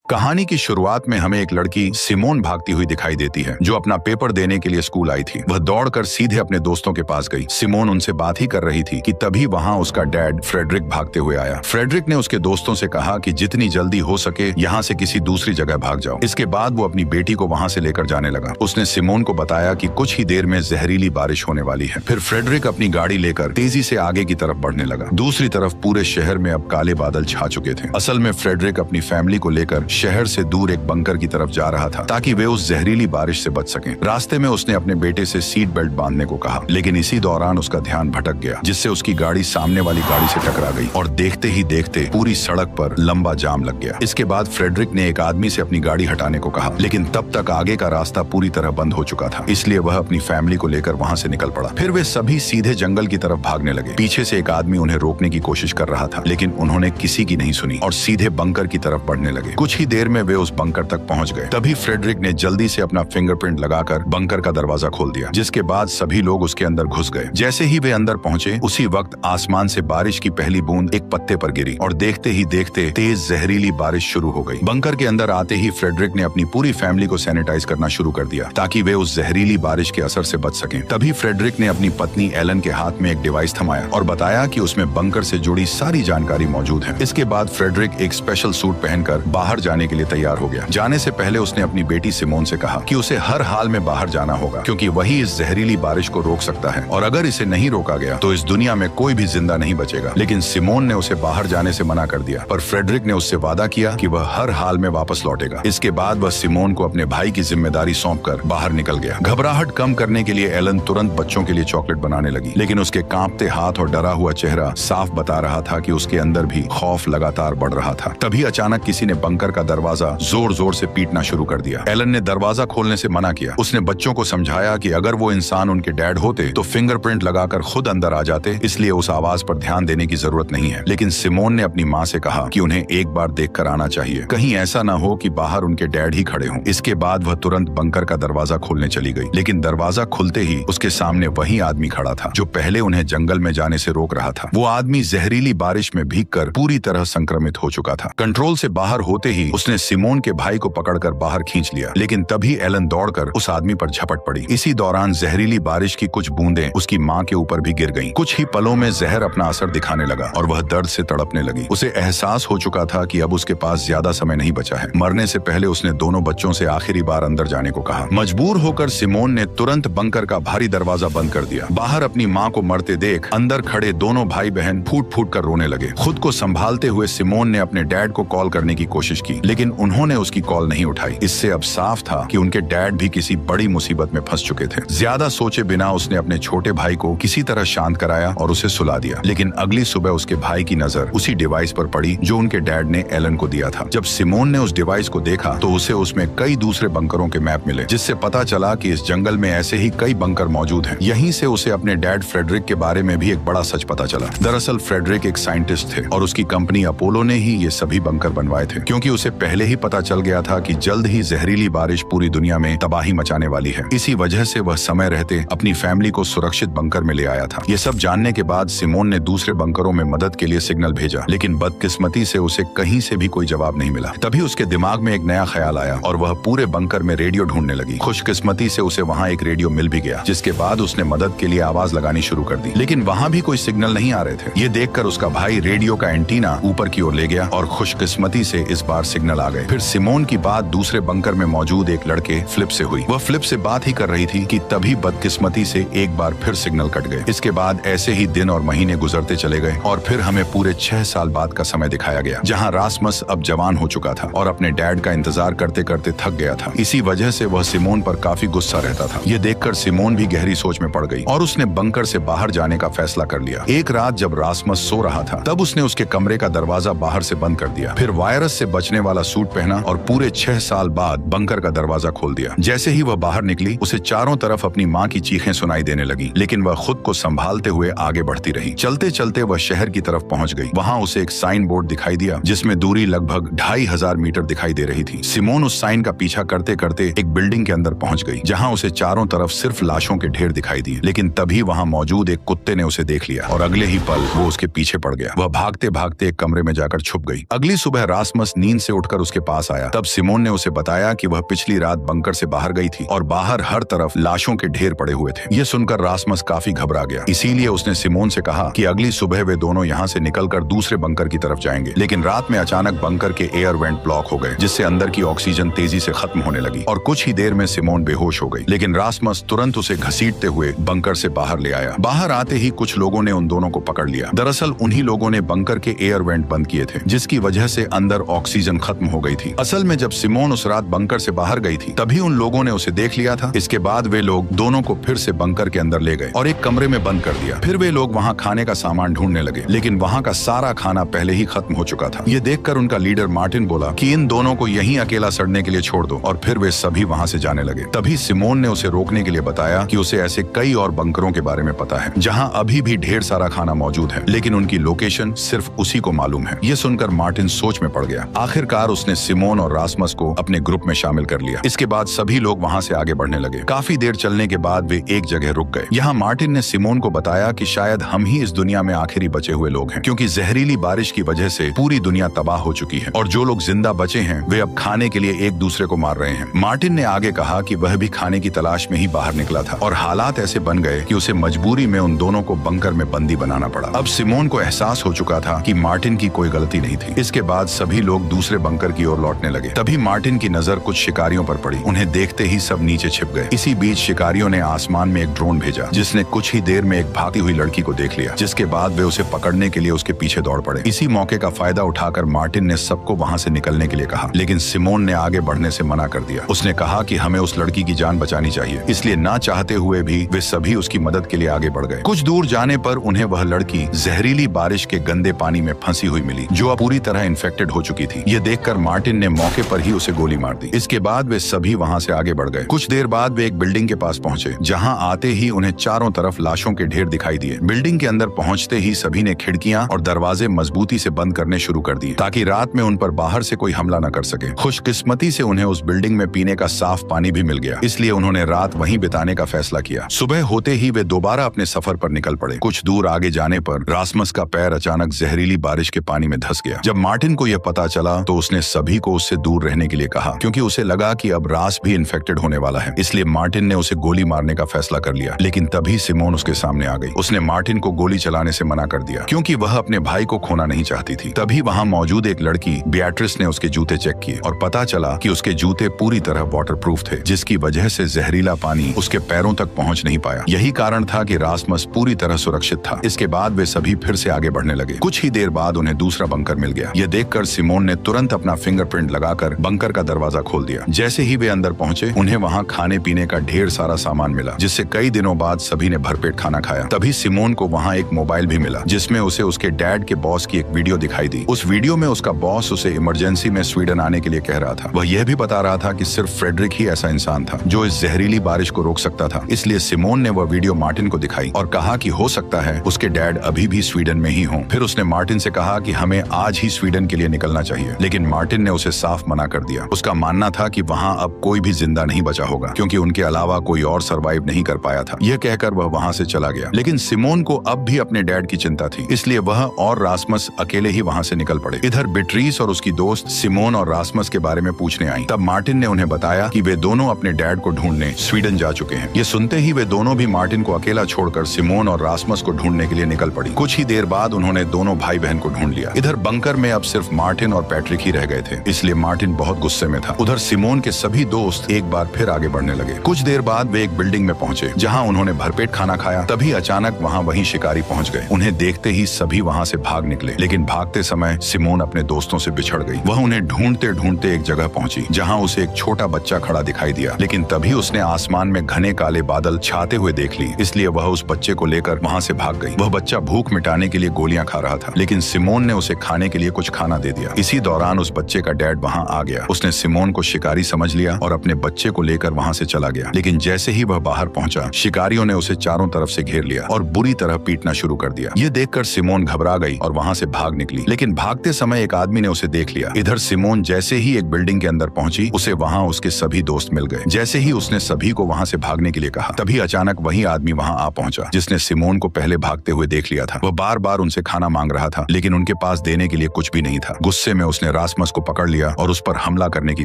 कहानी की शुरुआत में हमें एक लड़की सिमोन भागती हुई दिखाई देती है, जो अपना पेपर देने के लिए स्कूल आई थी। वह दौड़कर सीधे अपने दोस्तों के पास गई। सिमोन उनसे बात ही कर रही थी कि तभी वहां उसका डैड फ्रेडरिक भागते हुए आया। फ्रेडरिक ने उसके दोस्तों से कहा कि जितनी जल्दी हो सके यहाँ से किसी दूसरी जगह भाग जाओ। इसके बाद वो अपनी बेटी को वहां से लेकर जाने लगा। उसने सिमोन को बताया कि कुछ ही देर में जहरीली बारिश होने वाली है। फिर फ्रेडरिक अपनी गाड़ी लेकर तेजी से आगे की तरफ बढ़ने लगा। दूसरी तरफ पूरे शहर में अब काले बादल छा चुके थे। असल में फ्रेडरिक अपनी फैमिली को लेकर शहर से दूर एक बंकर की तरफ जा रहा था, ताकि वे उस जहरीली बारिश से बच सकें। रास्ते में उसने अपने बेटे से सीट बेल्ट बांधने को कहा, लेकिन इसी दौरान उसका ध्यान भटक गया, जिससे उसकी गाड़ी सामने वाली गाड़ी से टकरा गई और देखते ही देखते पूरी सड़क पर लंबा जाम लग गया। इसके बाद फ्रेडरिक ने एक आदमी से अपनी गाड़ी हटाने को कहा, लेकिन तब तक आगे का रास्ता पूरी तरह बंद हो चुका था, इसलिए वह अपनी फैमिली को लेकर वहां से निकल पड़ा। फिर वे सभी सीधे जंगल की तरफ भागने लगे। पीछे से एक आदमी उन्हें रोकने की कोशिश कर रहा था, लेकिन उन्होंने किसी की नहीं सुनी और सीधे बंकर की तरफ बढ़ने लगे। कुछ ही देर में वे उस बंकर तक पहुंच गए। तभी फ्रेडरिक ने जल्दी से अपना फिंगरप्रिंट लगाकर बंकर का दरवाजा खोल दिया, जिसके बाद सभी लोग उसके अंदर घुस गए। जैसे ही वे अंदर पहुंचे, उसी वक्त आसमान से बारिश की पहली बूंद एक पत्ते पर गिरी और देखते ही देखते तेज जहरीली बारिश शुरू हो गई। बंकर के अंदर आते ही फ्रेडरिक ने अपनी पूरी फैमिली को सैनिटाइज करना शुरू कर दिया, ताकि वे उस जहरीली बारिश के असर से बच सकें। तभी फ्रेडरिक ने अपनी पत्नी एलन के हाथ में एक डिवाइस थमाया और बताया कि उसमें बंकर से जुड़ी सारी जानकारी मौजूद है। इसके बाद फ्रेडरिक एक स्पेशल सूट पहनकर बाहर जाने के लिए तैयार हो गया। जाने से पहले उसने अपनी बेटी सिमोन से कहा कि उसे हर हाल में बाहर जाना होगा, क्योंकि वही इस जहरीली बारिश को रोक सकता है, और अगर इसे नहीं रोका गया तो इस दुनिया में कोई भी जिंदा नहीं बचेगा। लेकिन सिमोन ने उसे बाहर जाने से मना कर दिया, पर फ्रेडरिक ने उससे वादा किया कि वह हर हाल में वापस लौटेगा। इसके बाद वह सिमोन को अपने भाई की जिम्मेदारी सौंपकर बाहर निकल गया। घबराहट कम करने के लिए एलन तुरंत बच्चों के लिए चॉकलेट बनाने लगी, लेकिन उसके कांपते हाथ और डरा हुआ चेहरा साफ बता रहा था कि उसके अंदर भी खौफ लगातार बढ़ रहा था। तभी अचानक किसी ने बंकर का दरवाजा जोर जोर से पीटना शुरू कर दिया। एलन ने दरवाजा खोलने से मना किया। उसने बच्चों को समझाया कि अगर वो इंसान उनके डैड होते तो फिंगरप्रिंट लगाकर खुद अंदर आ जाते, इसलिए उस आवाज पर ध्यान देने की जरूरत नहीं है। लेकिन सिमोन ने अपनी माँ से कहा कि उन्हें एक बार देखकर आना चाहिए, कहीं ऐसा ना हो कि बाहर उनके डैड ही खड़े हों। इसके बाद वह तुरंत बंकर का दरवाजा खोलने चली गई, लेकिन दरवाजा खुलते ही उसके सामने वही आदमी खड़ा था जो पहले उन्हें जंगल में जाने से रोक रहा था। वो आदमी जहरीली बारिश में भीगकर पूरी तरह संक्रमित हो चुका था। कंट्रोल से बाहर होते ही उसने सिमोन के भाई को पकड़कर बाहर खींच लिया, लेकिन तभी एलन दौड़कर उस आदमी पर झपट पड़ी। इसी दौरान जहरीली बारिश की कुछ बूंदें उसकी माँ के ऊपर भी गिर गईं। कुछ ही पलों में जहर अपना असर दिखाने लगा और वह दर्द से तड़पने लगी। उसे एहसास हो चुका था कि अब उसके पास ज्यादा समय नहीं बचा है। मरने से पहले उसने दोनों बच्चों से आखिरी बार अंदर जाने को कहा। मजबूर होकर सिमोन ने तुरंत बंकर का भारी दरवाजा बंद कर दिया। बाहर अपनी माँ को मरते देख अंदर खड़े दोनों भाई बहन फूट फूट कर रोने लगे। खुद को संभालते हुए सिमोन ने अपने डैड को कॉल करने की कोशिश की, लेकिन उन्होंने उसकी कॉल नहीं उठाई। इससे अब साफ था कि उनके डैड भी किसी बड़ी मुसीबत में फंस चुके थे। ज्यादा सोचे बिना उसने अपने छोटे भाई को किसी तरह शांत कराया और उसे सुला दिया। लेकिन अगली सुबह उसके भाई की नजर उसी डिवाइस पर पड़ी जो उनके डैड ने एलन को दिया था। जब सिमोन ने उस डिवाइस को देखा तो उसे उसमें कई दूसरे बंकरों के मैप मिले, जिससे पता चला कि इस जंगल में ऐसे ही कई बंकर मौजूद हैं। यहीं से उसे अपने डैड फ्रेडरिक के बारे में भी एक बड़ा सच पता चला। दरअसल फ्रेडरिक एक साइंटिस्ट थे और उसकी कंपनी अपोलो ने ही ये सभी बंकर बनवाए थे, क्योंकि उसे पहले ही पता चल गया था कि जल्द ही जहरीली बारिश पूरी दुनिया में तबाही मचाने वाली है। इसी वजह से वह समय रहते अपनी फैमिली को सुरक्षित बंकर में ले आया था। ये सब जानने के बाद सिमोन ने दूसरे बंकरों में मदद के लिए सिग्नल भेजा, लेकिन बदकिस्मती से उसे कहीं से भी कोई जवाब नहीं मिला। तभी उसके दिमाग में एक नया ख्याल आया और वह पूरे बंकर में रेडियो ढूंढने लगी। खुशकिस्मती से उसे वहाँ एक रेडियो मिल भी गया, जिसके बाद उसने मदद के लिए आवाज लगानी शुरू कर दी, लेकिन वहाँ भी कोई सिग्नल नहीं आ रहे थे। ये देखकर उसका भाई रेडियो का एंटीना ऊपर की ओर ले गया और खुशकिस्मती से इस बार सिग्नल आ गए। फिर सिमोन की बात दूसरे बंकर में मौजूद एक लड़के फ्लिप से हुई। वह फ्लिप से बात ही कर रही थी कि तभी बदकिस्मती से एक बार फिर सिग्नल कट गए। इसके बाद ऐसे ही दिन और महीने गुजरते चले गए और फिर हमें पूरे 6 साल बाद का समय दिखाया गया, जहां रासमस अब जवान हो चुका था और अपने डैड का इंतजार करते करते थक गया था। इसी वजह से वह सिमोन पर काफी गुस्सा रहता था। ये देखकर सिमोन भी गहरी सोच में पड़ गई और उसने बंकर से बाहर जाने का फैसला कर लिया। एक रात जब रासमस सो रहा था, तब उसने उसके कमरे का दरवाजा बाहर से बंद कर दिया। फिर वायरस से बचने वाला सूट पहना और पूरे 6 साल बाद बंकर का दरवाजा खोल दिया। जैसे ही वह बाहर निकली, उसे चारों तरफ अपनी माँ की चीखें सुनाई देने लगी, लेकिन वह खुद को संभालते हुए आगे बढ़ती रही। चलते चलते वह शहर की तरफ पहुंच गई। वहां उसे एक साइन बोर्ड दिखाई दिया, जिसमें दूरी लगभग 2500 मीटर दिखाई दे रही थी। सिमोन उस साइन का पीछा करते करते एक बिल्डिंग के अंदर पहुंच गई, जहां उसे चारों तरफ सिर्फ लाशों के ढेर दिखाई दिए। लेकिन तभी वहां मौजूद एक कुत्ते ने उसे देख लिया और अगले ही पल वो उसके पीछे पड़ गया। वह भागते भागते एक कमरे में जाकर छुप गई। अगली सुबह रासमस नींद से उठकर उसके पास आया। तब सिमोन ने उसे बताया कि वह पिछली रात बंकर से बाहर गई थी और बाहर हर तरफ लाशों के ढेर पड़े हुए थे। ये सुनकर रासमस काफी घबरा गया, इसीलिए उसने सिमोन से कहा कि अगली सुबह वे दोनों यहाँ से निकलकर दूसरे बंकर की तरफ जाएंगे। लेकिन रात में अचानक बंकर के एयर वेंट ब्लॉक हो गए, जिससे अंदर की ऑक्सीजन तेजी से खत्म होने लगी और कुछ ही देर में सिमोन बेहोश हो गई। लेकिन रासमस तुरंत उसे घसीटते हुए बंकर से बाहर ले आया। बाहर आते ही कुछ लोगों ने उन दोनों को पकड़ लिया। दरअसल उन्हीं लोगों ने बंकर के एयर वेंट बंद किए थे, जिसकी वजह से अंदर ऑक्सीजन खत्म हो गई थी। असल में जब सिमोन उस रात बंकर से बाहर गई थी, तभी उन लोगों ने उसे देख लिया था। इसके बाद वे लोग दोनों को फिर से बंकर के अंदर ले गए और एक कमरे में बंद कर दिया। फिर वे लोग वहाँ खाने का सामान ढूंढने लगे, लेकिन वहाँ का सारा खाना पहले ही खत्म हो चुका था। ये देखकर उनका लीडर मार्टिन बोला कि इन दोनों को यहीं अकेला सड़ने के लिए छोड़ दो, और फिर वे सभी वहाँ से जाने लगे। तभी सिमोन ने उसे रोकने के लिए बताया कि उसे ऐसे कई और बंकरों के बारे में पता है जहाँ अभी भी ढेर सारा खाना मौजूद है, लेकिन उनकी लोकेशन सिर्फ उसी को मालूम है। ये सुनकर मार्टिन सोच में पड़ गया। आखिरकार उसने सिमोन और रासमस को अपने ग्रुप में शामिल कर लिया। इसके बाद सभी लोग वहाँ से आगे बढ़ने लगे। काफी देर चलने के बाद वे एक जगह रुक गए। यहाँ मार्टिन ने सिमोन को बताया कि शायद हम ही इस दुनिया में आखिरी बचे हुए लोग हैं, क्योंकि जहरीली बारिश की वजह से पूरी दुनिया तबाह हो चुकी है और जो लोग जिंदा बचे हैं वे अब खाने के लिए एक दूसरे को मार रहे हैं। मार्टिन ने आगे कहा कि वह भी खाने की तलाश में ही बाहर निकला था और हालात ऐसे बन गए कि उसे मजबूरी में उन दोनों को बंकर में बंदी बनाना पड़ा। अब सिमोन को एहसास हो चुका था कि मार्टिन की कोई गलती नहीं थी। इसके बाद सभी लोग दूसरे बंकर की ओर लौटने लगे। तभी मार्टिन की नजर कुछ शिकारियों पर पड़ी। उन्हें देखते ही सब नीचे छिप गए। इसी बीच शिकारियों ने आसमान में एक ड्रोन भेजा, जिसने कुछ ही देर में एक भागती हुई लड़की को देख लिया, जिसके बाद वे उसे पकड़ने के लिए उसके पीछे दौड़ पड़े। इसी मौके का फायदा उठाकर मार्टिन ने सबको वहाँ से निकलने के लिए कहा, लेकिन सिमोन ने आगे बढ़ने से मना कर दिया। उसने कहा कि हमें उस लड़की की जान बचानी चाहिए, इसलिए ना चाहते हुए भी वे सभी उसकी मदद के लिए आगे बढ़ गए। कुछ दूर जाने पर उन्हें वह लड़की जहरीली बारिश के गंदे पानी में फंसी हुई मिली, जो अब पूरी तरह इन्फेक्टेड हो चुकी थी। ये देखकर मार्टिन ने मौके पर ही उसे गोली मार दी। इसके बाद वे सभी वहाँ से आगे बढ़ गए। कुछ देर बाद वे एक बिल्डिंग के पास पहुंचे, जहाँ आते ही उन्हें चारों तरफ लाशों के ढेर दिखाई दिए। बिल्डिंग के अंदर पहुंचते ही सभी ने खिड़कियां और दरवाजे मजबूती से बंद करने शुरू कर दिए, ताकि रात में उन पर बाहर से कोई हमला न कर सके। खुशकिस्मती से उन्हें उस बिल्डिंग में पीने का साफ पानी भी मिल गया, इसलिए उन्होंने रात वहीं बिताने का फैसला किया। सुबह होते ही वे दोबारा अपने सफर पर निकल पड़े। कुछ दूर आगे जाने पर रासमस का पैर अचानक जहरीली बारिश के पानी में धंस गया। जब मार्टिन को यह पता चला तो उसने सभी को उससे दूर रहने के लिए कहा, क्योंकि उसे लगा कि अब रास भी इन्फेक्टेड होने वाला है। इसलिए मार्टिन ने उसे गोली मारने का फैसला कर लिया। लेकिन तभी सिमोन उसके सामने आ गई। उसने मार्टिन को गोली चलाने से मना कर दिया, क्योंकि वह अपने भाई को खोना नहीं चाहती थी। तभी वहाँ मौजूद एक लड़की बियाट्रिस ने उसके जूते चेक किए और पता चला कि उसके जूते पूरी तरह वाटरप्रूफ थे, जिसकी वजह से जहरीला पानी उसके पैरों तक पहुँच नहीं पाया। यही कारण था कि रासमस पूरी तरह सुरक्षित था। इसके बाद वे सभी फिर से आगे बढ़ने लगे। कुछ ही देर बाद उन्हें दूसरा बंकर मिल गया। यह देखकर सिमोन ने तुरंत अपना फिंगरप्रिंट लगाकर बंकर का दरवाजा खोल दिया। जैसे ही वे अंदर पहुंचे, उन्हें वहाँ खाने पीने का ढेर सारा सामान मिला, जिससे कई दिनों बाद सभी ने भरपेट खाना खाया। तभी सिमोन को वहाँ एक मोबाइल भी मिला, जिसमें उसे उसके डैड के बॉस की एक वीडियो दिखाई दी। उस वीडियो में उसका बॉस उसे इमरजेंसी में स्वीडन आने के लिए कह रहा था। वह यह भी बता रहा था कि सिर्फ फ्रेडरिक ही ऐसा इंसान था जो इस जहरीली बारिश को रोक सकता था। इसलिए सिमोन ने वह वीडियो मार्टिन को दिखाई और कहा कि हो सकता है उसके डैड अभी भी स्वीडन में ही हों। फिर उसने मार्टिन से कहा कि हमें आज ही स्वीडन के लिए निकलना चाहिए, लेकिन मार्टिन ने उसे साफ मना कर दिया। उसका मानना था कि वहाँ अब कोई भी जिंदा नहीं बचा होगा, क्योंकि उनके अलावा कोई और सरवाइव नहीं कर पाया था। यह कहकर वह वहाँ से चला गया। लेकिन सिमोन को अब भी अपने डैड की चिंता थी, इसलिए वह और रासमस अकेले ही वहाँ से निकल पड़े। इधर बिट्रीस और उसकी दोस्त सिमोन और रासमस के बारे में पूछने आई। तब मार्टिन ने उन्हें बताया कि वे दोनों अपने डैड को ढूंढने स्वीडन जा चुके हैं। ये सुनते ही वे दोनों भी मार्टिन को अकेला छोड़कर सिमोन और रासमस को ढूंढने के लिए निकल पड़ी। कुछ ही देर बाद उन्होंने दोनों भाई बहन को ढूंढ लिया। इधर बंकर में अब सिर्फ मार्टिन और पैट्रिक ही रह गए थे, इसलिए मार्टिन बहुत गुस्से में था। उधर सिमोन के सभी दोस्त एक बार फिर आगे बढ़ने लगे। कुछ देर बाद वे एक बिल्डिंग में पहुंचे, जहां उन्होंने भरपेट खाना खाया। तभी अचानक वहीं शिकारी पहुंच गए। उन्हें देखते ही सभी वहां से भाग निकले, लेकिन भागते समय सिमोन अपने दोस्तों से बिछड़ गई। वह उन्हें ढूंढते ढूंढते एक जगह पहुंची, जहां उसे एक छोटा बच्चा खड़ा दिखाई दिया। लेकिन तभी उसने आसमान में घने काले बादल छाते हुए देख ली, इसलिए वह उस बच्चे को लेकर वहां से भाग गई। वह बच्चा भूख मिटाने के लिए गोलियां खा रहा था, लेकिन सिमोन ने उसे खाने के लिए कुछ खाना दे दिया। इसी दौरान उस बच्चे का डैड वहां आ गया। उसने सिमोन को शिकारी समझ लिया और अपने बच्चे को लेकर वहां से चला गया। लेकिन जैसे ही वह बाहर पहुंचा, शिकारियों ने उसे चारों तरफ से घेर लिया और बुरी तरह पीटना शुरू कर दिया। ये देखकर सिमोन घबरा गई और वहां से भाग निकली, लेकिन भागते समय एक आदमी ने उसे देख लिया। इधर सिमोन जैसे ही एक बिल्डिंग के अंदर पहुंची, उसे वहां उसके सभी दोस्त मिल गए। जैसे ही उसने सभी को वहां से भागने के लिए कहा, तभी अचानक वही आदमी वहां आ पहुंचा, जिसने सिमोन को पहले भागते हुए देख लिया था। वह बार बार उनसे खाना मांग रहा था, लेकिन उनके पास देने के लिए कुछ भी नहीं था। गुस्से में उसने रासमस को पकड़ लिया और उस पर हमला करने की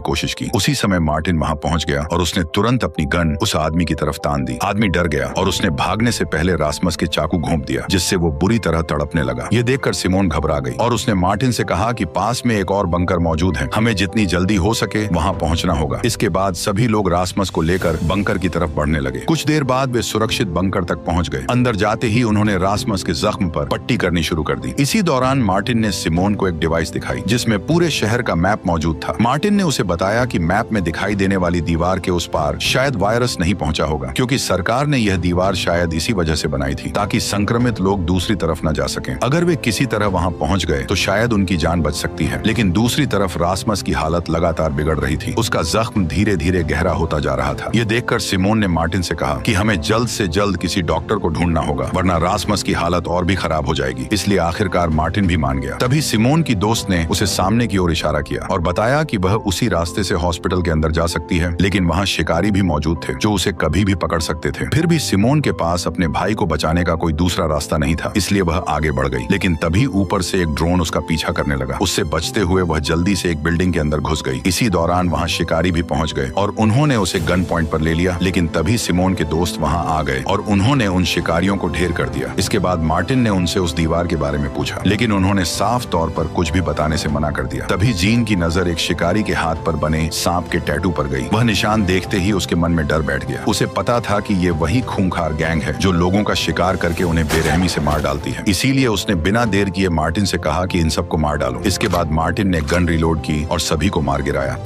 कोशिश की। उसी समय मार्टिन वहां पहुंच गया और उसने तुरंत अपनी गन उस आदमी की तरफ तान दी। आदमी डर गया और उसने भागने से पहले रासमस के चाकू घोंप दिया, जिससे वो बुरी तरह तड़पने लगा। ये देखकर सिमोन घबरा गई और उसने मार्टिन से कहा कि पास में एक और बंकर मौजूद है, हमें जितनी जल्दी हो सके वहां पहुंचना होगा। इसके बाद सभी लोग रासमस को लेकर बंकर की तरफ बढ़ने लगे। कुछ देर बाद वे सुरक्षित बंकर तक पहुंच गए। अंदर जाते ही उन्होंने रासमस के जख्म पर पट्टी करनी शुरू कर दी। इसी दौरान मार्टिन ने सिमोन को एक डिवाइस दिखाई जिसमें पूरे शहर का मैप मौजूद था। मार्टिन ने उसे बताया कि मैप में दिखाई देने वाली दीवार के उस पार शायद वायरस नहीं पहुंचा होगा, क्योंकि सरकार ने यह दीवार शायद इसी वजह से बनाई थी ताकि संक्रमित लोग दूसरी तरफ न जा सकें। अगर वे किसी तरह वहां पहुंच गए तो शायद उनकी जान बच सकती है। लेकिन दूसरी तरफ रासमस की हालत लगातार बिगड़ रही थी। उसका जख्म धीरे धीरे गहरा होता जा रहा था। यह देखकर सिमोन ने मार्टिन से कहा कि हमें जल्द से जल्द किसी डॉक्टर को ढूंढना होगा, वरना रासमस की हालत और भी खराब हो जाएगी। इसलिए आखिरकार मार्टिन भी मान गया। तभी सिमोन की दोस्त ने उसे सामने की ओर इशारा किया और बताया कि वह उसी रास्ते से हॉस्पिटल के अंदर जा सकती है, लेकिन वहां शिकारी भी मौजूद थे जो उसे कभी भी पकड़ सकते थे। फिर भी सिमोन के पास अपने भाई को बचाने का कोई दूसरा रास्ता नहीं था, इसलिए वह आगे बढ़ गई। लेकिन तभी ऊपर से एक ड्रोन उसका पीछा करने लगा। उससे बचते हुए वह जल्दी से एक बिल्डिंग के अंदर घुस गई। इसी दौरान वहां शिकारी भी पहुंच गए और उन्होंने उसे गन पॉइंट पर ले लिया। लेकिन तभी सिमोन के दोस्त वहां आ गए और उन्होंने उन शिकारियों को ढेर कर दिया। इसके बाद मार्टिन ने उनसे उस दीवार के बारे में पूछा, लेकिन उन्होंने साफ तौर पर कुछ भी बताने से मना कर दिया। तभी जीन की नजर एक शिकारी के हाथ पर बने सांप के टैटू पर गई। वह निशान देखते ही उसके मन में डर बैठ गया। उसे पता था कि ये वही खूंखार गैंग है जो लोगों का शिकार करके उन्हें बेरहमी से मार डालती है। इसीलिए उसने बिना देर किए मार्टिन से कहा कि इन सबको मार डालो। इसके बाद मार्टिन ने गन रिलोड की और सभी को मार गिराया।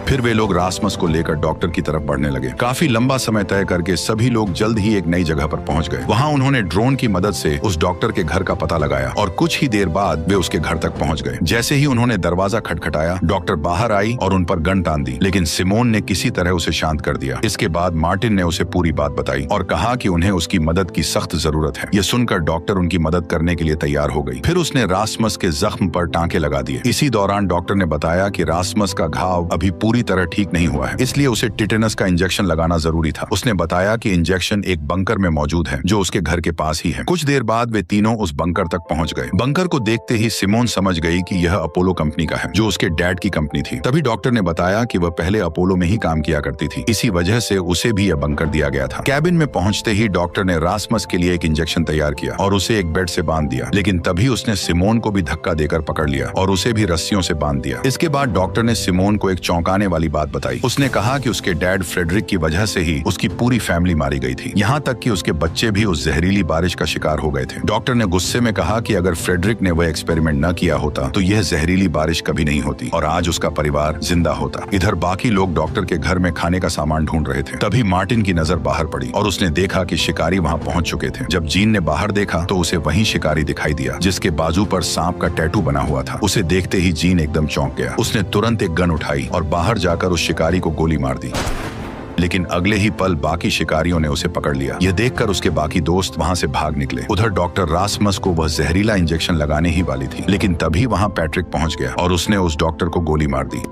फिर वे लोग रासमस को लेकर डॉक्टर की तरफ बढ़ने लगे। काफी लंबा समय तय करके सभी लोग जल्द ही एक नई जगह पर पहुंच गए। वहां उन्होंने ड्रोन की मदद से उस डॉक्टर के घर का पता लगाया और कुछ ही देर बाद वे उसके घर तक पहुंच गए। जैसे ही उन्होंने दरवाजा खटखटाया, डॉक्टर बाहर आई और उन पर गन तान दी, लेकिन सिमोन ने किसी तरह उसे शांत कर दिया। इसके बाद मार्टिन ने उसे पूरी बात बताई और कहा कि उन्हें उसकी मदद की सख्त जरूरत है। यह सुनकर डॉक्टर उनकी मदद करने के लिए तैयार हो गई। फिर उसने रासमस के जख्म पर टांके लगा दिए। इसी दौरान डॉक्टर ने बताया कि रासमस का घाव अभी पूरी तरह ठीक नहीं हुआ है, इसलिए उसे टिटेनस का इंजेक्शन लगाना जरूरी था। उसने बताया कि इंजेक्शन एक बंकर में मौजूद है जो उसके घर के पास ही है। कुछ देर बाद वे तीनों उस बंकर तक पहुंच गए। बंकर को देखते ही सिमोन समझ गई कि यह अपोलो कंपनी का है, जो उसके डैड की कंपनी थी। तभी डॉक्टर ने बताया कि वह पहले अपोलो में ही काम किया करती थी, इसी वजह से उसे भी यह बंकर दिया गया था। कैबिन में पहुंचते ही डॉक्टर ने रासमस के लिए एक इंजेक्शन तैयार किया और उसे एक बेड से बांध दिया। लेकिन तभी उसने सिमोन को भी धक्का देकर पकड़ लिया और उसे भी रस्सियों से बांध दिया। इसके बाद डॉक्टर ने सिमोन को एक चौंकाने वाली बात बताई। उसने कहा कि उसके डैड फ्रेडरिक की वजह से ही उसकी पूरी फैमिली मारी गई थी, यहाँ तक कि उसके बच्चे भी उस जहरीली बारिश का शिकार हो गए थे। डॉक्टर ने गुस्से में कहा कि अगर फ्रेडरिक ने वह एक्सपेरिमेंट न किया होता तो यह जहरीली बारिश कभी नहीं होती और आज उसका परिवार जिंदा होता। इधर बाकी लोग डॉक्टर के घर में खाने का सामान ढूंढ रहे थे। तभी मार्टिन की नजर बाहर पड़ी और उसने देखा कि शिकारी वहां पहुंच चुके थे। जब जीन ने बाहर देखा तो उसे वही शिकारी दिखाई दिया जिसके बाजू पर सांप का टैटू बना हुआ था। उसे देखते ही जीन एकदम चौंक गया। उसने तुरंत एक गन उठाई और बाहर जाकर उस शिकारी को गोली मार दी। लेकिन अगले ही पल बाकी शिकारियों ने उसे पकड़ लिया। यह देखकर उसके बाकी दोस्त वहां से भाग निकले। उधर डॉक्टर रासमस को वह जहरीला इंजेक्शन लगाने ही वाली थी, लेकिन तभी वहां पैट्रिक पहुंच गया और उसने उस डॉक्टर को गोली मार दी।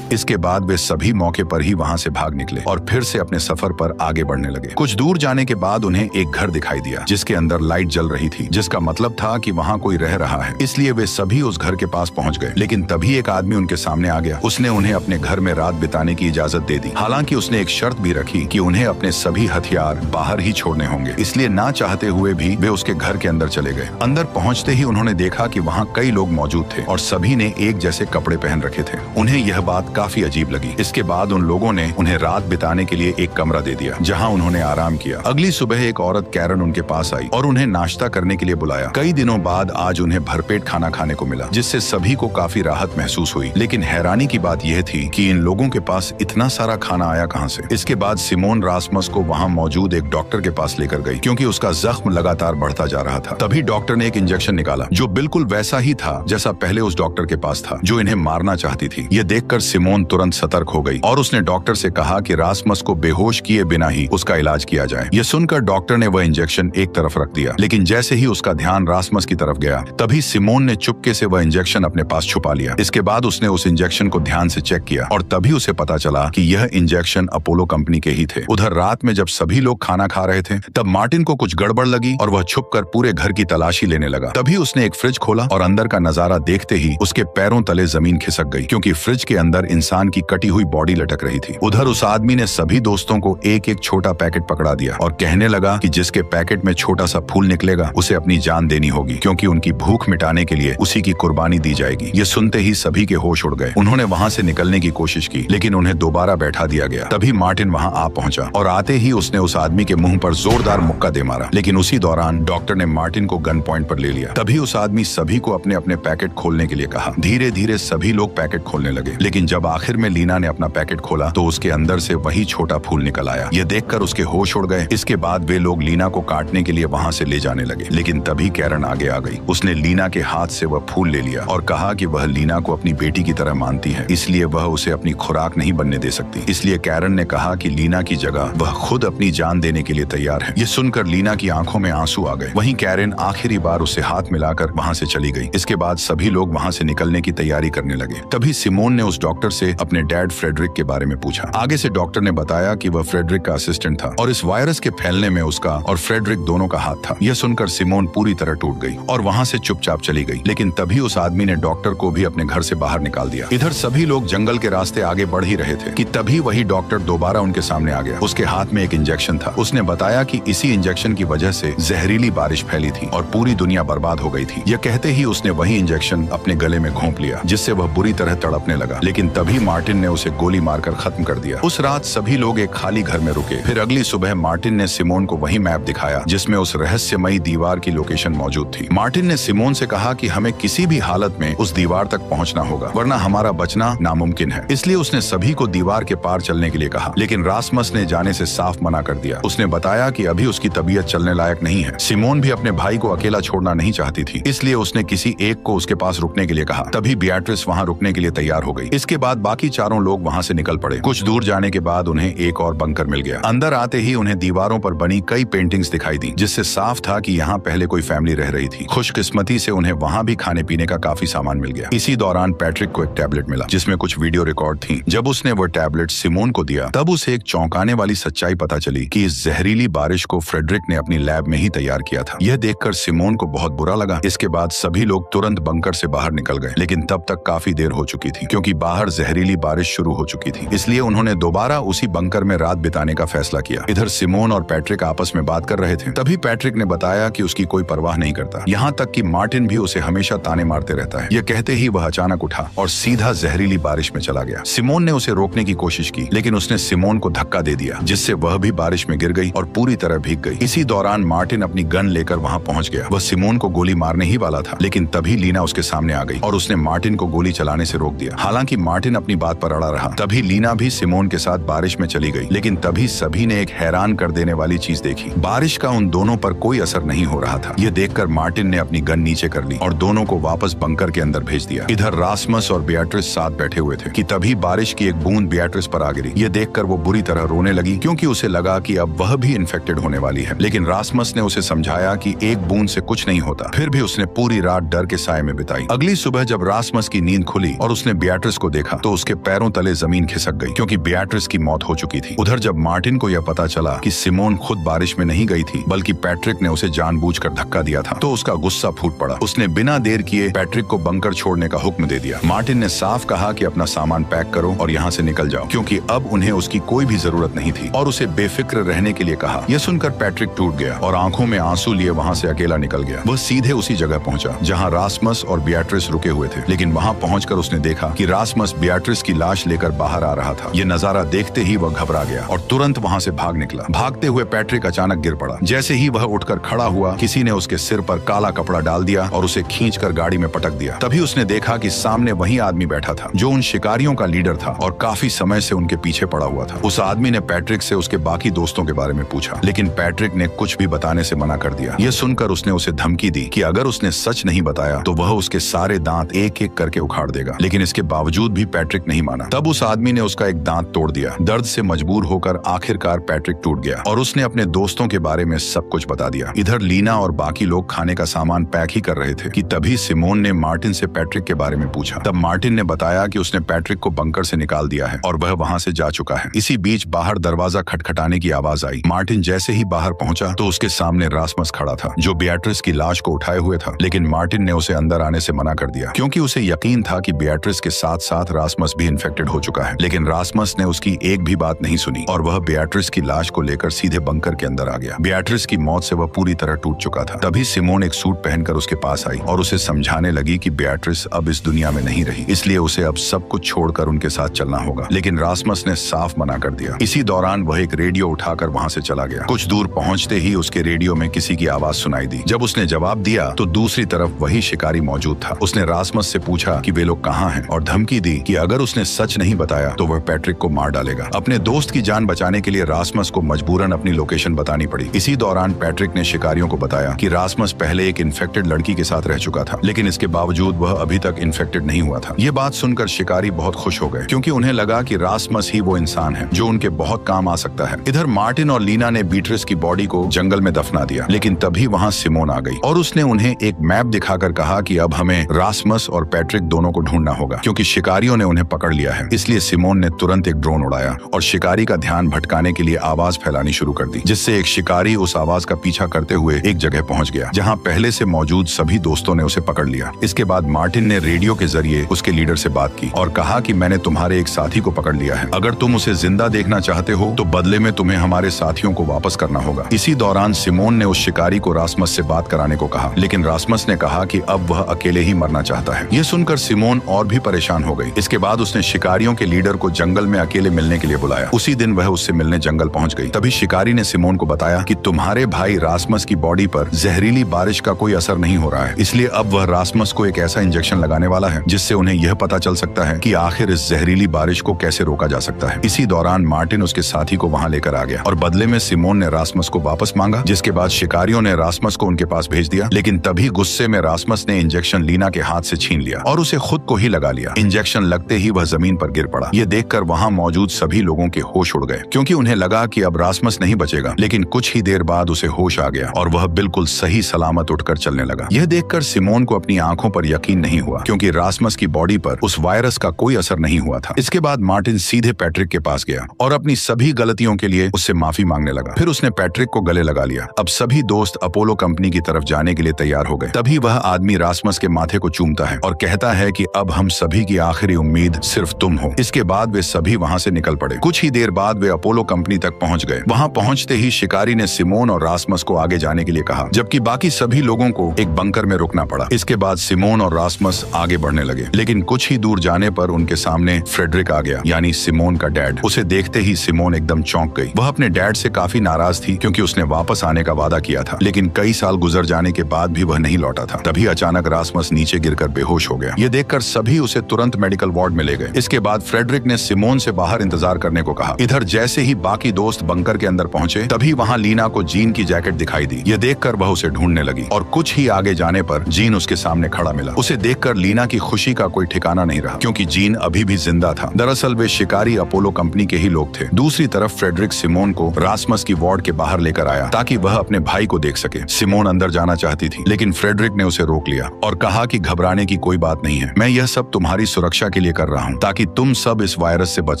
इसके बाद वे सभी मौके पर ही वहां से भाग निकले और फिर से अपने सफर पर आगे बढ़ने लगे। कुछ दूर जाने के बाद उन्हें एक घर दिखाई दिया जिसके अंदर लाइट जल रही थी, जिसका मतलब था कि वहां कोई रह रहा है। इसलिए वे सभी उस घर के पास पहुंच गए। लेकिन तभी एक आदमी उनके सामने आ गया। उसने उन्हें अपने घर में रात बिताने की इजाजत दे दी। हालांकि उसने एक शर्त भी रखी कि उन्हें अपने सभी हथियार बाहर ही छोड़ने होंगे। इसलिए ना चाहते हुए भी वे उसके घर के अंदर चले गए। अंदर पहुंचते ही उन्होंने देखा कि वहां कई लोग मौजूद थे और सभी ने एक जैसे कपड़े पहन रखे थे। उन्हें यह बात काफी अजीब लगी। इसके बाद उन लोगों ने उन्हें रात बिताने के लिए एक कमरा दे दिया जहां उन्होंने आराम किया। अगली सुबह एक औरत कैरन उनके पास आई और उन्हें नाश्ता करने के लिए बुलाया। कई दिनों बाद आज उन्हें भरपेट खाना खाने को मिला, जिससे सभी को काफी राहत महसूस हुई। लेकिन हैरानी की बात यह थी कि इन लोगों के पास इतना सारा खाना आया कहां से। इसके बाद सिमोन रासमस को वहां मौजूद एक डॉक्टर के पास लेकर गई, क्योंकि उसका जख्म लगातार बढ़ता जा रहा था। तभी डॉक्टर ने एक इंजेक्शन निकाला जो बिल्कुल वैसा ही था जैसा पहले उस डॉक्टर के पास था, जो इन्हें मारना चाहती थी। यह देखकर सिमोन तुरंत सतर्क हो गई और उसने डॉक्टर से कहा कि रासमस को बेहोश किए बिना ही उसका इलाज किया जाए। यह सुनकर डॉक्टर ने वह इंजेक्शन एक तरफ रख दिया, लेकिन जैसे ही उसका ध्यान रासमस की तरफ गया तभी सिमोन ने चुपके से वह इंजेक्शन अपने पास छुपा लिया। इसके बाद उसने उस इंजेक्शन को ध्यान से चेक किया और तभी उसे पता चला कि यह इंजेक्शन अपोलो कंपनी के ही थे। उधर रात में जब सभी लोग खाना खा रहे थे तब मार्टिन को कुछ गड़बड़ लगी और वह छुपकर पूरे घर की तलाशी लेने लगा। तभी उसने एक फ्रिज खोला और अंदर का नजारा देखते ही उसके पैरों तले जमीन खिसक गई, क्योंकि फ्रिज के अंदर इंसान की कटी हुई बॉडी लटक रही थी। उधर उस आदमी ने सभी दोस्तों को एक एक छोटा पैकेट पकड़ा दिया और कहने लगा कि जिसके पैकेट में छोटा सा फूल निकलेगा उसे अपनी जान देनी होगी, क्योंकि उनकी भूख मिटाने के लिए उसी की कुर्बानी दी जाएगी। ये सुनते ही सभी के होश उड़ गए। उन्होंने वहाँ से निकलने की कोशिश की, लेकिन उन्हें दोबारा बैठा दिया गया। तभी मार्टिन वहाँ आ पहुंचा और आते ही उसने उस आदमी के मुंह पर जोरदार मुक्का दे मारा, लेकिन उसी दौरान डॉक्टर ने मार्टिन को गन पॉइंट पर ले लिया। तभी उस आदमी सभी को अपने अपने पैकेट खोलने के लिए कहा। धीरे धीरे सभी लोग पैकेट खोलने लगे, लेकिन जब आखिर में लीना ने अपना पैकेट खोला तो उसके अंदर से वही छोटा फूल निकल आया। ये देखकर उसके होश उड़ गए। इसके बाद वे लोग लीना को काटने के लिए वहाँ से ले जाने लगे, लेकिन तभी कैरन आगे आ गई। उसने लीना के हाथ से वह फूल ले लिया और कहा कि वह लीना को अपनी बेटी की तरह मानती है, इसलिए वह उसे अपनी खुराक नहीं बनने दे सकती। इसलिए कैरन ने कहा कि लीना की जगह वह खुद अपनी जान देने के लिए तैयार है। ये सुनकर लीना की आंखों में आंसू आ गए। वहीं कैरन आखिरी बार उसे हाथ मिलाकर वहाँ से चली गई। इसके बाद सभी लोग वहाँ से निकलने की तैयारी करने लगे। तभी सिमोन ने उस डॉक्टर से अपने डैड फ्रेडरिक के बारे में पूछा। आगे से डॉक्टर ने बताया कि वह फ्रेडरिक का असिस्टेंट था और इस वायरस के फैलने में उसका और फ्रेडरिक दोनों का हाथ था। यह सुनकर सिमोन पूरी तरह टूट गई और वहाँ से चुपचाप चली गई, लेकिन तभी उस आदमी ने डॉक्टर को भी अपने घर से बाहर निकाल दिया। इधर सभी लोग जंगल के रास्ते आगे बढ़ ही रहे थे कि तभी वही डॉक्टर दोबारा उनके सामने आ गया। उसके हाथ में एक इंजेक्शन था। उसने बताया कि इसी इंजेक्शन की वजह से जहरीली बारिश फैली थी और पूरी दुनिया बर्बाद हो गई थी। यह कहते ही उसने वही इंजेक्शन अपने गले में घोंप लिया, जिससे वह बुरी तरह तड़पने लगा, लेकिन तभी मार्टिन ने उसे गोली मारकर खत्म कर दिया। उस रात सभी लोग एक खाली घर में रुके। फिर अगली सुबह मार्टिन ने सिमोन को वही मैप दिखाया जिसमें उस रहस्यमयी दीवार की लोकेशन मौजूद थी। मार्टिन ने सिमोन से कहा कि हमें किसी भी हालत में उस दीवार तक पहुंचना होगा, वरना हमारा बचना नामुमकिन है। इसलिए उसने सभी को दीवार के पार चलने के लिए कहा, लेकिन रासमस ने जाने से साफ मना कर दिया। उसने बताया कि अभी उसकी तबीयत चलने लायक नहीं है। सिमोन भी अपने भाई को अकेला छोड़ना नहीं चाहती थी, इसलिए उसने किसी एक को उसके पास रुकने के लिए कहा। तभी बियाट्रिस वहाँ रुकने के लिए तैयार हो गई। इसके बाद बाकी चारों लोग वहाँ से निकल पड़े। कुछ दूर जाने के बाद उन्हें एक और बंकर मिल गया। अंदर आते ही उन्हें दीवारों पर बनी कई पेंटिंग्स दिखाई दी, जिससे साफ था कि यहाँ पहले कोई फैमिली रह रही थी। खुशकिस्मती से उन्हें वहाँ भी खाने पीने का काफी सामान मिल गया। इसी दौरान पैट्रिक को एक टैबलेट मिला जिसमें कुछ वीडियो रिकॉर्ड थी। जब उसने वो टैबलेट सिमोन को दिया तब उसे एक चौंकाने वाली सच्चाई पता चली कि इस जहरीली बारिश को फ्रेडरिक ने अपनी लैब में ही तैयार किया था। यह देखकर सिमोन को बहुत बुरा लगा। इसके बाद सभी लोग तुरंत बंकर से बाहर निकल गए, लेकिन तब तक काफी देर हो चुकी थी, क्योंकि बाहर जहरीली बारिश शुरू हो चुकी थी। इसलिए उन्होंने दोबारा उसी बंकर में रात बिताने का फैसला किया। इधर सिमोन और पैट्रिक आपस में बात कर रहे थे। तभी पैट्रिक ने बताया कि उसकी कोई परवाह नहीं करता, यहाँ तक कि मार्टिन भी उसे हमेशा ताने मारते रहता है। यह कहते ही वह अचानक उठा और सीधा जहरीली बारिश में चला गया। सिमोन ने उसे रोकने की कोशिश की, लेकिन उसने सिमोन को धक्का दे दिया, जिससे वह भी बारिश में गिर गई और पूरी तरह भीग गई। इसी दौरान मार्टिन अपनी गन लेकर वहाँ पहुँच गया। वह सिमोन को गोली मारने ही वाला था, लेकिन तभी लीना उसके सामने आ गई और उसने मार्टिन को गोली चलाने से रोक दिया। हालांकि मार्टिन अपनी बात पर अड़ा रहा। तभी लीना भी सिमोन के साथ बारिश में चली गई, लेकिन तभी सभी ने एक हैरान कर देने वाली चीज देखी। बारिश का उन दोनों पर कोई असर नहीं हो रहा था। यह देखकर मार्टिन ने अपनी गन नीचे कर ली और दोनों को वापस बंकर के अंदर भेज दिया। इधर रासमस और बियाट्रिस साथ बैठे हुए थे कि तभी बारिश की एक बूंद बियाट्रिस पर आ गिरी। यह देखकर वो बुरी तरह रोने लगी, क्योंकि उसे लगा कि अब वह भी इन्फेक्टेड होने वाली है। लेकिन रासमस ने उसे समझाया कि एक बूंद से कुछ नहीं होता। फिर भी उसने पूरी रात डर के साए में बिताई। अगली सुबह जब रासमस की नींद खुली और उसने बियाट्रिस को देखा तो उसके पैरों तले जमीन खिसक गई, क्योंकि बियाट्रिस की मौत हो चुकी थी। उधर जब मार्टिन को यह पता चला कि सिमोन खुद बारिश में नहीं गई थी, बल्कि पैट्रिक ने उसे जानबूझकर धक्का दिया था, तो उसका गुस्सा फूट पड़ा। उसने बिना देर किए पैट्रिक को बंकर छोड़ने का हुक्म दे दिया। मार्टिन ने साफ कहा कि अपना सामान पैक करो और यहाँ से निकल जाओ, क्योंकि अब उन्हें उसकी कोई भी जरूरत नहीं थी, और उसे बेफिक्र रहने के लिए कहा। यह सुनकर पैट्रिक टूट गया और आंखों में आंसू लिए वहाँ से अकेला निकल गया। वह सीधे उसी जगह पहुंचा जहाँ रासमस और बियाट्रिस रुके हुए थे, लेकिन वहाँ पहुंचकर उसने देखा कि रासमस बियाट्रिस की लाश लेकर बाहर आ रहा था। यह नजारा देखते ही वह घबरा गया और तुरंत वहाँ से भाग निकला। भागते हुए पैट्रिक अचानक गिर पड़ा। जैसे ही वह उठकर खड़ा हुआ, किसी ने उसके सिर पर काला कपड़ा डाल दिया और उसे खींचकर गाड़ी में पटक दिया। तभी उसने देखा कि सामने वही आदमी बैठा था जो उन शिकारियों का लीडर था और काफी समय से उनके पीछे पड़ा हुआ था। उस आदमी ने पैट्रिक से उसके बाकी दोस्तों के बारे में पूछा, लेकिन पैट्रिक ने कुछ भी बताने से मना कर दिया। यह सुनकर उसने उसे धमकी दी कि अगर उसने सच नहीं बताया तो वह उसके सारे दांत एक एक करके उखाड़ देगा। लेकिन इसके बावजूद भी पैट्रिक नहीं माना। तब उस आदमी ने उसका एक दांत तोड़ दिया। दर्द से मजबूर होकर आखिरकार पैट्रिक टूट गया और उसने अपने दोस्तों के बारे में सब कुछ बता दिया। इधर लीना और बाकी लोग खाने का सामान पैक ही कर रहे थे कि तभी सिमोन ने मार्टिन से पैट्रिक के बारे में पूछा। तब मार्टिन ने बताया कि उसने पैट्रिक को बंकर से निकाल दिया है और वह वहां से जा चुका है। इसी बीच बाहर दरवाजा खटखटाने की आवाज आई। मार्टिन जैसे ही बाहर पहुंचा तो उसके सामने रासमस खड़ा था, जो बियाट्रिस की लाश को उठाए हुए था। लेकिन मार्टिन ने उसे अंदर आने से मना कर दिया क्योंकि उसे यकीन था कि बियाट्रिस के साथ साथ रासमस भी इन्फेक्टेड हो चुका है। लेकिन रासमस ने उसकी एक भी बात नहीं सुनी और वह बियाट्रिस की लाश को लेकर सीधे बंकर के अंदर आ गया। बियाट्रिस की मौत से वह पूरी तरह टूट चुका था। तभी सिमोन एक सूट पहनकर उसके पास आई और उसे समझाने लगी कि बियाट्रिस अब इस दुनिया में नहीं रही, इसलिए उसे अब सब कुछ छोड़कर उनके साथ चलना होगा। लेकिन रासमस ने साफ मना कर दिया। इसी दौरान वह एक रेडियो उठाकर वहां से चला गया। कुछ दूर पहुंचते ही उसके रेडियो में किसी की आवाज सुनाई दी। जब उसने जवाब दिया तो दूसरी तरफ वही शिकारी मौजूद था। उसने रासमस से पूछा कि वे लोग कहाँ हैं और धमकी दी कि अगर उसने सच नहीं बताया तो वह पैट्रिक को मार डालेगा। अपने दोस्त की जान बचाने के लिए रासमस को मजबूरन अपनी लोकेशन बतानी पड़ी। इसी दौरान पैट्रिक ने शिकारियों को बताया कि रासमस पहले एक इन्फेक्टेड लड़की के साथ रह चुका था, लेकिन इसके बावजूद वह अभी तक इन्फेक्टेड नहीं हुआ था। ये बात सुनकर शिकारी बहुत खुश हो गए क्योंकि उन्हें लगा कि रासमस ही वो इंसान है जो उनके बहुत काम आ सकता है। इधर मार्टिन और लीना ने बीट्रिस की बॉडी को जंगल में दफना दिया, लेकिन तभी वहां सिमोन आ गई और उसने उन्हें एक मैप दिखाकर कहा कि अब हमें रासमस और पैट्रिक दोनों को ढूंढना होगा क्योंकि शिकारियों ने उन्हें पकड़ लिया है। इसलिए सिमोन ने तुरंत एक ड्रोन उड़ाया और शिकारी का ध्यान भटकाने के लिए आवाज फैलानी शुरू कर दी, जिससे एक शिकारी उस आवाज का पीछा करते हुए एक जगह पहुंच गया जहां पहले से मौजूद सभी दोस्तों ने उसे पकड़ लिया। इसके बाद मार्टिन ने रेडियो के जरिए उसके लीडर से बात की और कहा कि मैंने तुम्हारे एक साथी को पकड़ लिया है। अगर तुम उसे जिंदा देखना चाहते हो तो बदले में तुम्हें हमारे साथियों को वापस करना होगा। इसी दौरान सिमोन ने उस शिकारी को रासमस से बात कराने को कहा, लेकिन रासमस ने कहा कि अब वह अकेले ही मरना चाहता है। यह सुनकर सिमोन और भी परेशान हो गई। इसके बाद उसने शिकारियों के लीडर को जंगल में अकेले मिलने के लिए बुलाया। उसी दिन वह उससे मिलने जंगल पहुंच गई। तभी शिकारी ने सिमोन को बताया कि तुम्हारे भाई रासमस की बॉडी पर जहरीली बारिश का कोई असर नहीं हो रहा है, इसलिए अब वह रासमस को एक ऐसा इंजेक्शन लगाने वाला है जिससे उन्हें यह पता चल सकता है कि आखिर इस जहरीली बारिश को कैसे रोका जा सकता है। इसी दौरान मार्टिन उसके साथी को वहां लेकर आ गया और बदले में सिमोन ने रासमस को वापस मांगा, जिसके बाद शिकारियों ने रासमस को उनके पास भेज दिया। लेकिन तभी गुस्से में रासमस ने इंजेक्शन लीना के हाथ से छीन लिया और उसे खुद को ही लगा लिया। इंजेक्शन लगते ही वह जमीन पर गिर पड़ा। यह देखकर वहां मौजूद सभी लोगों के होश उड़ गए क्योंकि उन्हें लगा कि अब रासमस नहीं बचेगा। लेकिन कुछ ही देर बाद उसे होश आ गया और वह बिल्कुल सही सलामत उठकर चलने लगा। यह देखकर सिमोन को अपनी आंखों पर यकीन नहीं हुआ क्योंकि रासमस की बॉडी पर उस वायरस का कोई असर नहीं हुआ था। इसके बाद मार्टिन सीधे पैट्रिक के पास गया और अपनी सभी गलतियों के लिए उससे माफी मांगने लगा। फिर उसने पैट्रिक को गले लगा लिया। अब सभी दोस्त अपोलो कंपनी की तरफ जाने के लिए तैयार हो गए। तभी वह आदमी रासमस के माथे को चूमता है और कहता है कि अब हम सभी की आखिरी उम्मीद सिर्फ तुम हो। इसके बाद वे सभी वहां से निकल पड़े। कुछ ही देर बाद वे अपोलो कंपनी तक पहुंच गए। वहां पहुंचते ही शिकारी ने सिमोन और रासमस को आगे जाने के लिए कहा, जबकि बाकी सभी लोगों को एक बंकर में रुकना पड़ा। इसके बाद सिमोन और रासमस आगे बढ़ने लगे, लेकिन कुछ ही दूर जाने पर उनके सामने फ्रेडरिक आ गया, यानी सिमोन का डैड। उसे देखते ही सिमोन एकदम चौंक गई। वह अपने डैड से काफी नाराज थी क्योंकि उसने वापस आने का वादा किया था, लेकिन कई साल गुजर जाने के बाद भी वह नहीं लौटा था। तभी अचानक रासमस नीचे गिरकर बेहोश हो गया। ये देखकर सभी उसे तुरंत मेडिकल वार्ड में ले गए। इसके बाद फ्रेडरिक ने सिमोन से बाहर इंतजार करने को कहा। इधर जैसे ही बाकी दोस्त बंकर के अंदर पहुंचे तभी वहां लीना को जीन की जैकेट दिखाई दी। यह देखकर वह उसे ढूंढने लगी और कुछ ही आगे जाने पर जीन उसके सामने खड़ा मिला। उसे देखकर लीना की खुशी का कोई ठिकाना नहीं रहा क्योंकि जीन अभी भी जिंदा था। दरअसल वे शिकारी अपोलो कंपनी के ही लोग थे। दूसरी तरफ फ्रेडरिक सिमोन को रासमस की वार्ड के बाहर लेकर आया ताकि वह अपने भाई को देख सके। सिमोन अंदर जाना चाहती थी, लेकिन फ्रेडरिक ने उसे रोक लिया और कहा कि घबराने की कोई बात नहीं है, मैं यह सब तुम्हारी सुरक्षा के लिए कर रहा हूँ ताकि तुम सब इस वायरस से बच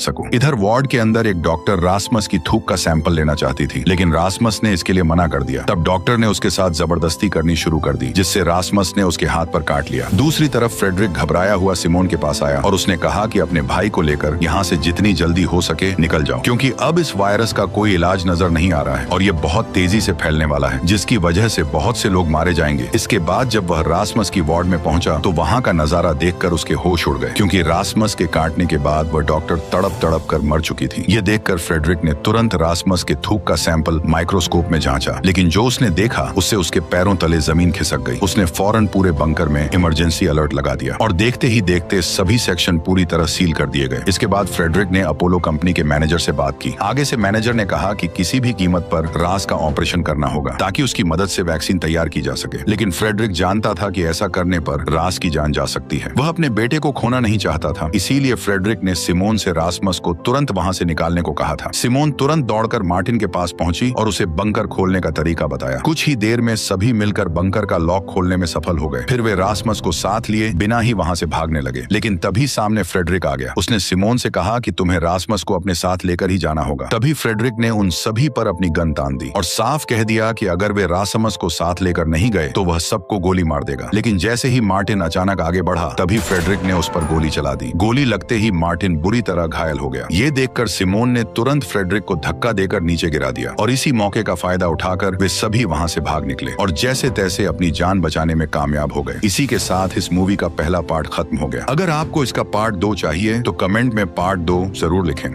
सको। इधर वार्ड के अंदर एक डॉक्टर रासमस की थूक का सैंपल लेना चाहती थी, लेकिन रासमस ने इसके लिए मना कर दिया। तब डॉक्टर ने उसके साथ जबरदस्ती करनी शुरू कर दी, जिससे रासमस ने उसके हाथ पर काट लिया। दूसरी तरफ फ्रेडरिक घबराया हुआ सिमोन के पास आया और उसने कहा कि अपने भाई को लेकर यहाँ से जितनी जल्दी हो सके निकल जाओ, क्योंकि अब इस वायरस का कोई इलाज नजर नहीं आ रहा है और ये बहुत तेजी से फैलने वाला है, जिसकी वजह से बहुत से लोग मारे जाएंगे। इसके बाद जब वह रासमस की वार्ड में पहुंचा तो वहां का नजारा देखकर उसके होश उड़ गए, क्योंकि रासमस के काटने के बाद वह डॉक्टर तड़प तड़प कर मर चुकी थी। ये देखकर फ्रेडरिक ने तुरंत रासमस के थूक का सैंपल माइक्रोस्कोप में जांचा, लेकिन जो उसने देखा उससे उसके पैरों तले जमीन खिसक गई। उसने फौरन पूरे बंकर में इमरजेंसी अलर्ट लगा दिया और देखते ही देखते सभी सेक्शन पूरी तरह सील कर दिए गए। इसके बाद फ्रेडरिक ने अपोलो कंपनी के मैनेजर से बात की। आगे से मैनेजर ने कहा कि किसी भी कीमत पर रास का ऑपरेशन करना होगा ताकि उसकी मदद से वैक्सीन तैयार की जा सके, लेकिन फ्रेडरिक जानता था कि ऐसा करने पर रास की जान जा सकती है। वह अपने बेटे को खोना नहीं चाहता सकता था, इसीलिए फ्रेडरिक ने सिमोन से रासमस को तुरंत वहां से निकालने को कहा था। सिमोन तुरंत दौड़कर मार्टिन के पास पहुंची और उसे बंकर खोलने का तरीका बताया। कुछ ही देर में सभी मिलकर बंकर का लॉक खोलने में सफल हो गए। फिर वे रासमस को साथ लिए बिना ही वहां से भागने लगे, लेकिन तभी सामने फ्रेडरिक आ गया। उसने सिमोन से कहा कि तुम्हें रासमस को अपने साथ लेकर ही जाना होगा। तभी फ्रेडरिक ने उन सभी पर अपनी गन तान दी और साफ कह दिया कि अगर वे रासमस को साथ लेकर नहीं गए तो वह सबको गोली मार देगा। लेकिन जैसे ही मार्टिन अचानक आगे बढ़ा, तभी फ्रेडरिक ने उस पर गोली चला दी। गोली लगते ही मार्टिन बुरी तरह घायल हो गया। ये देखकर सिमोन ने तुरंत फ्रेडरिक को धक्का देकर नीचे गिरा दिया और इसी मौके का फायदा उठाकर वे सभी वहां से भाग निकले और जैसे तैसे अपनी जान बचाने में कामयाब हो गए। इसी के साथ इस मूवी का पहला पार्ट खत्म हो गया। अगर आपको इसका पार्ट 2 चाहिए तो कमेंट में पार्ट 2 जरूर लिखें।